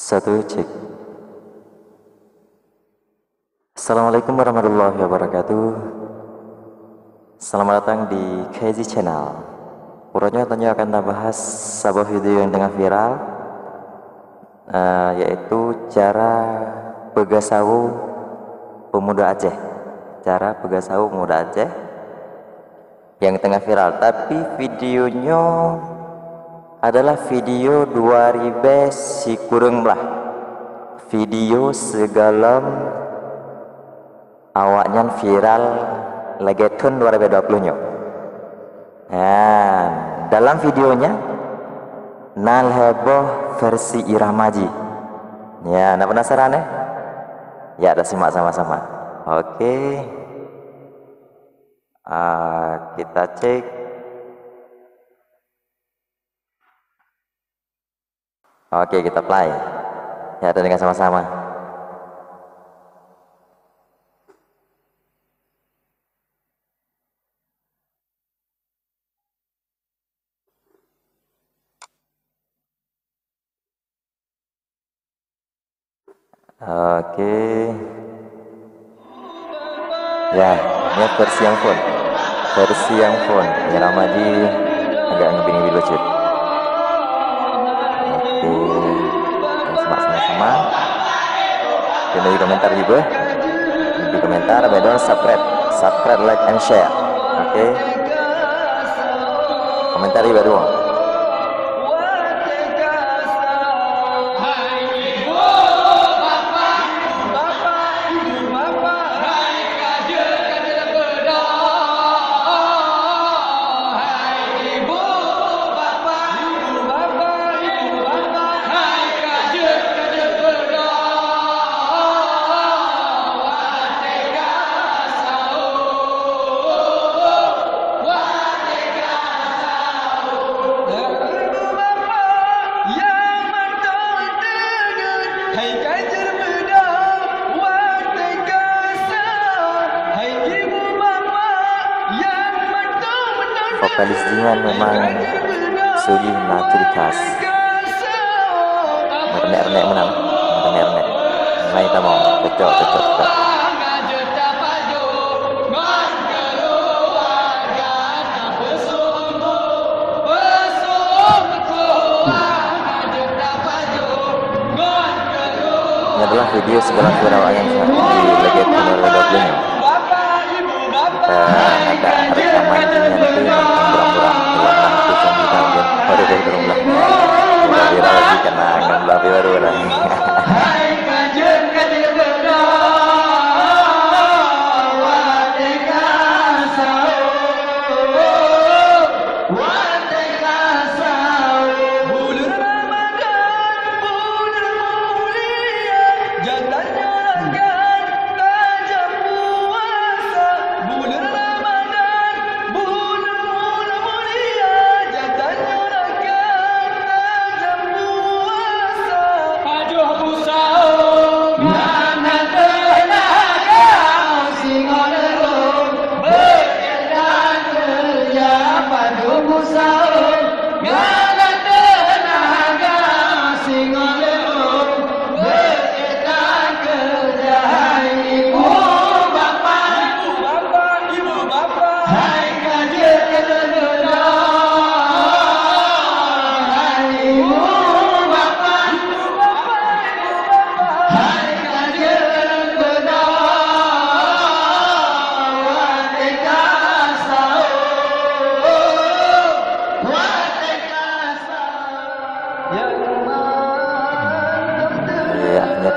Satu cek. Assalamualaikum warahmatullahi wabarakatuh. Selamat datang di KZ Channel. Urutnya tentunya akan kita bahas sebuah video yang tengah viral, yaitu cara pegasau pemuda Aceh. Cara pegasau pemuda Aceh yang tengah viral, tapi videonya adalah video 2000 si kurang belah, video segala awaknya viral lagi tahun 2020 nya. Dalam videonya nal heboh versi Iramaji. Ya, anda penasaran ya? Ya, ada simak sama-sama. Oke, kita cek. Oke, kita play. Ya, kita dengar sama-sama. Oke. Ya, ini versi yang phone. Versi yang phone. Ya, Ramaji agak ngebini lucu. Sama jangan di komentar juga, di komentar jangan subscribe, like and share. Oke, komentar juga doang. Vokalis Jingan memang sugi na ciri khas. Merenek-renek menang, merenek-renek. Nah, kita mau cocok. Ini adalah video segala viral yang di Legend Honor nya. Ada rekaman Jingan itu yang berang-berang warna kucing kita baru berumlah. Sudah viral lagi karena ngambil baru orang.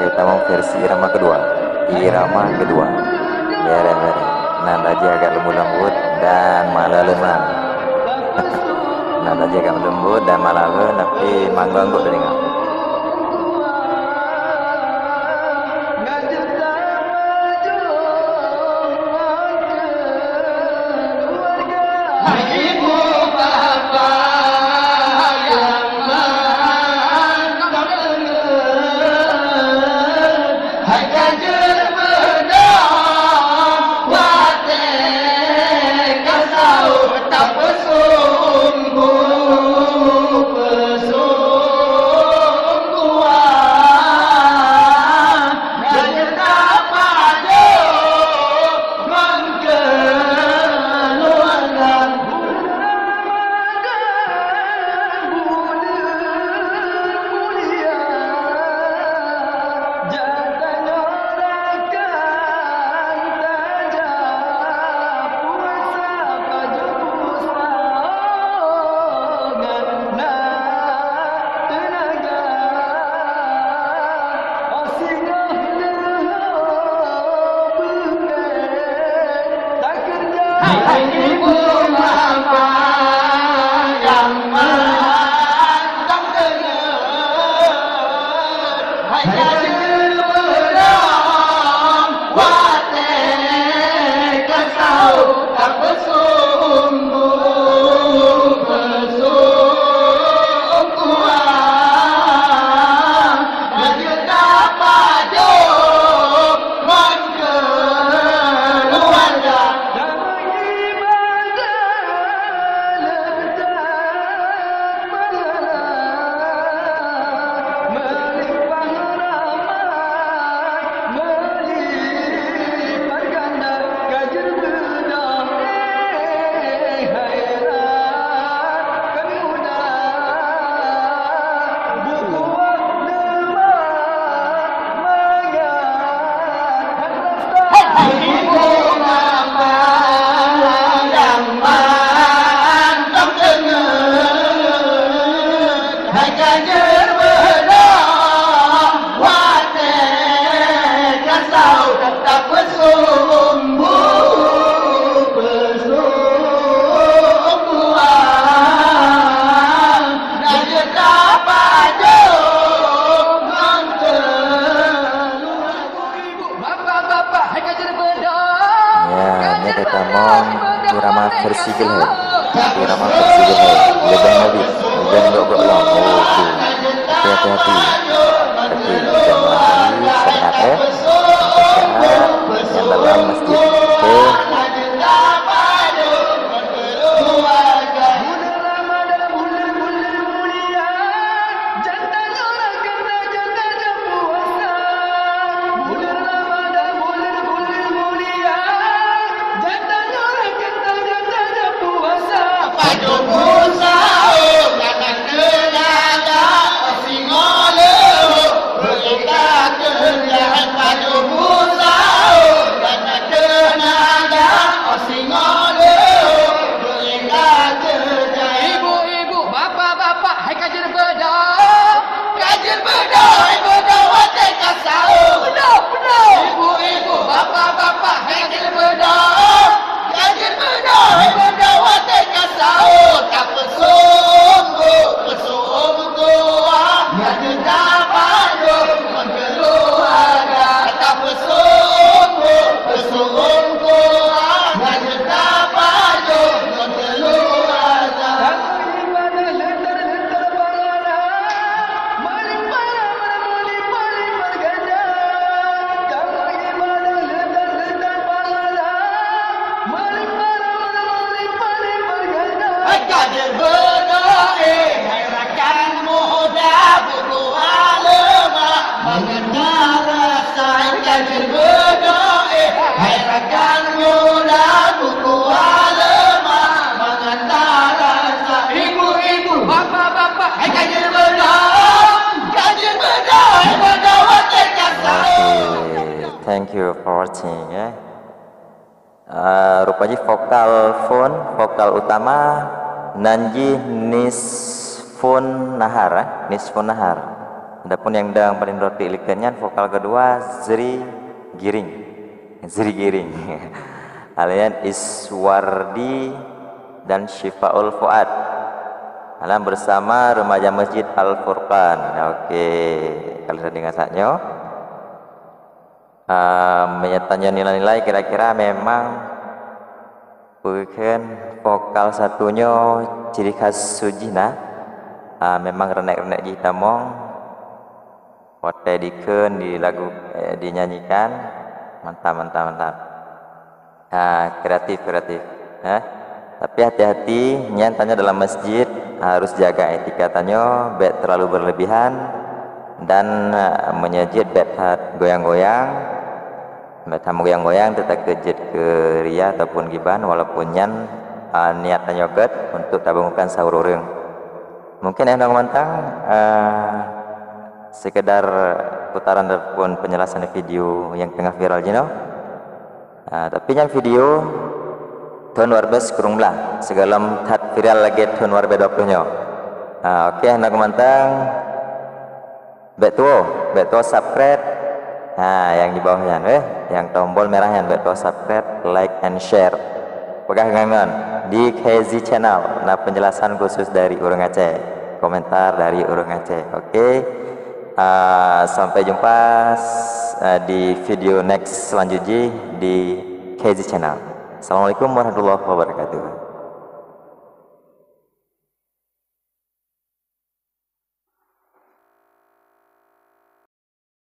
Kita mau versi irama kedua. Mere. Nada aja agak lembut dan malah lemah. Nada aja agak lembut dan malah lemah, tapi manggung telinga. Tak pesungguh pesung kita mau irama versi gel, irama versi gel, lebih nabi, lebih gok long, hati-hati, tapi jangan sangat yang dalam masjid, Thank you for watching ya. Rupanya vokal utama nanji nisfun nahar, nisfun nahar. Adapun yang dang paling roti ikannya vokal kedua zri giring. Alian Iswardi dan Syifaul Fuad. Alam bersama remaja Masjid Al Furqan. Oke, kalau sudah dengar saatnya. Menyatanya nilai-nilai kira-kira memang bukan vokal satunya ciri khas sujina, memang renek-renek jitamong pote diken di lagu dinyanyikan mantap. Kreatif tapi hati-hati nyatanya dalam masjid harus jaga etika tanyo, bet terlalu berlebihan dan menyejid bet goyang-goyang. Tamu goyang-goyang tetap kejut ke ria ataupun giban walaupun niatnya yoget untuk tabungkan sahur orang. Mungkin yang mantang sekedar putaran ataupun penjelasan video yang tengah viral jino. Tapi yang video tahun warbes kurung belah segalam tat viral lagi tahun warbe 20 nyo. Oke yang mantang betul subscribe. Yang di bawahnya yang tombol merahnya betul subscribe, like and share. Pegangan di KZ channel. Nah, penjelasan khusus dari Urang Aceh, komentar dari Urang Aceh. Oke. Sampai jumpa di video next selanjutnya di KZ channel. Assalamualaikum warahmatullahi wabarakatuh.